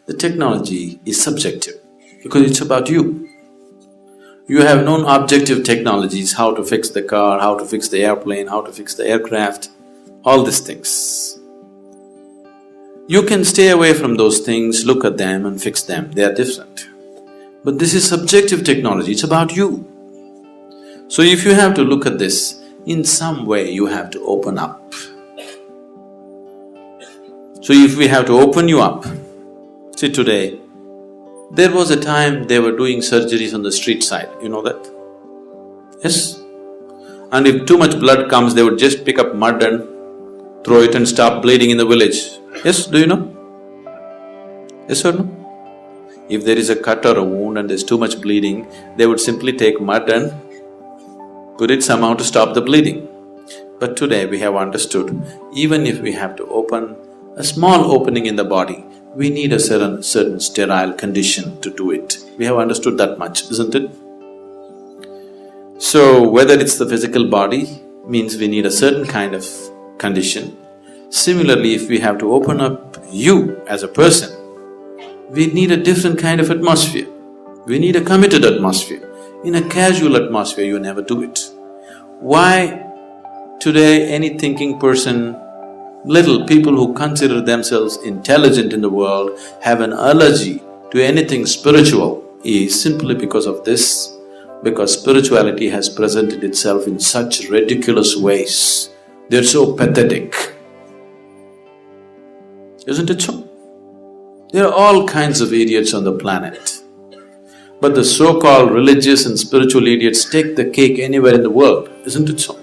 The technology is subjective because it's about you. You have known objective technologies, how to fix the car, how to fix the airplane, how to fix the aircraft, all these things. You can stay away from those things, look at them and fix them, they are different. But this is subjective technology, it's about you. So if you have to look at this, in some way you have to open up. So if we have to open you up, see today, there was a time they were doing surgeries on the street side, you know that? Yes? And if too much blood comes, they would just pick up mud and throw it and stop bleeding in the village. Yes, do you know? Yes or no? If there is a cut or a wound and there's too much bleeding, they would simply take mud and put it somehow to stop the bleeding. But today we have understood, even if we have to open a small opening in the body, we need a certain sterile condition to do it. We have understood that much, isn't it? So, whether it's the physical body, means we need a certain kind of condition. Similarly, if we have to open up you as a person, we need a different kind of atmosphere. We need a committed atmosphere. In a casual atmosphere, you never do it. Why today any thinking person, little people who consider themselves intelligent in the world have an allergy to anything spiritual is simply because of this, because spirituality has presented itself in such ridiculous ways. They're so pathetic. Isn't it so? There are all kinds of idiots on the planet. But the so-called religious and spiritual idiots take the cake anywhere in the world, isn't it so?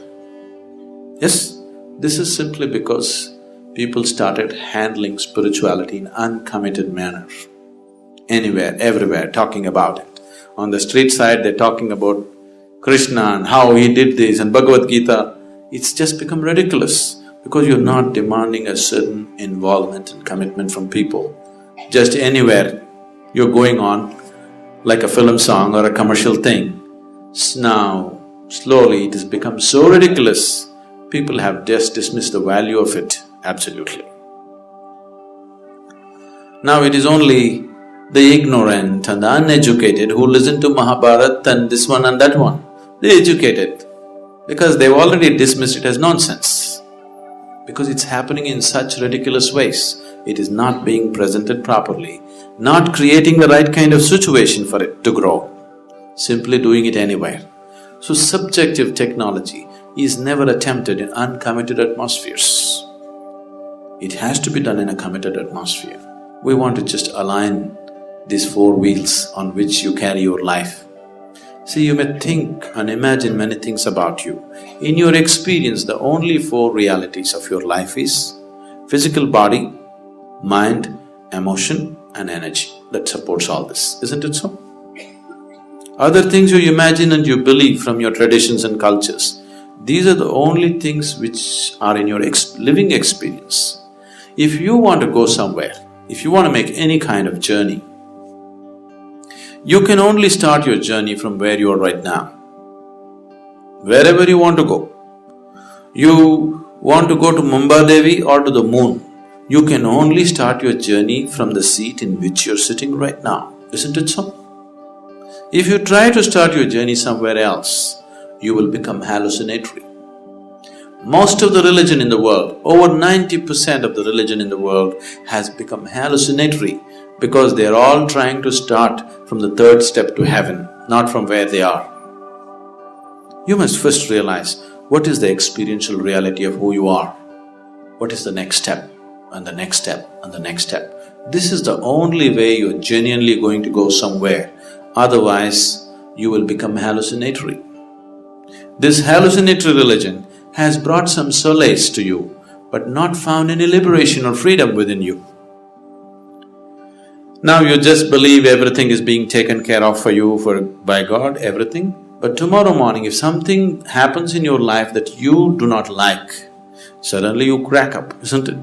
Yes, this is simply because people started handling spirituality in uncommitted manner. Anywhere, everywhere, talking about it. On the street side, they're talking about Krishna and how he did this and Bhagavad Gita. It's just become ridiculous because you're not demanding a certain involvement and commitment from people. Just anywhere you're going on like a film song or a commercial thing. Now, slowly it has become so ridiculous, people have just dismissed the value of it, absolutely. Now it is only the ignorant and the uneducated who listen to Mahabharata and this one and that one. They're educated because they've already dismissed it as nonsense. Because it's happening in such ridiculous ways, it is not being presented properly, not creating the right kind of situation for it to grow, simply doing it anywhere. So subjective technology is never attempted in uncommitted atmospheres. It has to be done in a committed atmosphere. We want to just align these four wheels on which you carry your life. See, you may think and imagine many things about you. In your experience, the only four realities of your life is physical body, mind, emotion and energy that supports all this, isn't it so? Other things you imagine and you believe from your traditions and cultures, these are the only things which are in your living experience. If you want to go somewhere, if you want to make any kind of journey, you can only start your journey from where you are right now. Wherever you want to go. You want to go to Mumbai or to the moon, you can only start your journey from the seat in which you're sitting right now, isn't it so? If you try to start your journey somewhere else, you will become hallucinatory. Most of the religion in the world, over 90% of the religion in the world has become hallucinatory because they're all trying to start from the third step to heaven, not from where they are. You must first realize what is the experiential reality of who you are. What is the next step and the next step and the next step. This is the only way you're genuinely going to go somewhere, otherwise you will become hallucinatory. This hallucinatory religion has brought some solace to you, but not found any liberation or freedom within you. Now you just believe everything is being taken care of for you by God, everything. But tomorrow morning, if something happens in your life that you do not like, suddenly you crack up, isn't it?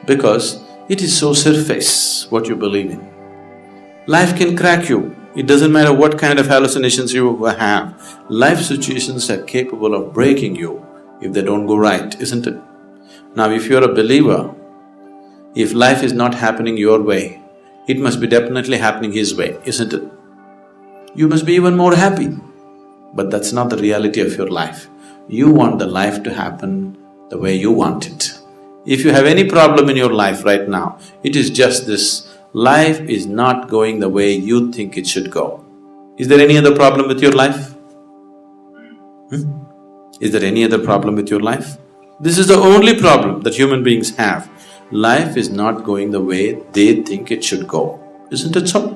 Because it is so surface what you believe in. Life can crack you, it doesn't matter what kind of hallucinations you have. Life situations are capable of breaking you if they don't go right, isn't it? Now if you're a believer, If life is not happening your way, it must be definitely happening his way, isn't it? You must be even more happy. But that's not the reality of your life. You want the life to happen the way you want it. If you have any problem in your life right now, it is just this: life is not going the way you think it should go. Is there any other problem with your life? Is there any other problem with your life? This is the only problem that human beings have. Life is not going the way they think it should go, isn't it so?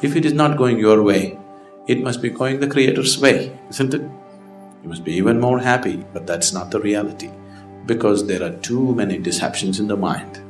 If it is not going your way, it must be going the Creator's way, isn't it? You must be even more happy, but that's not the reality, because there are too many deceptions in the mind.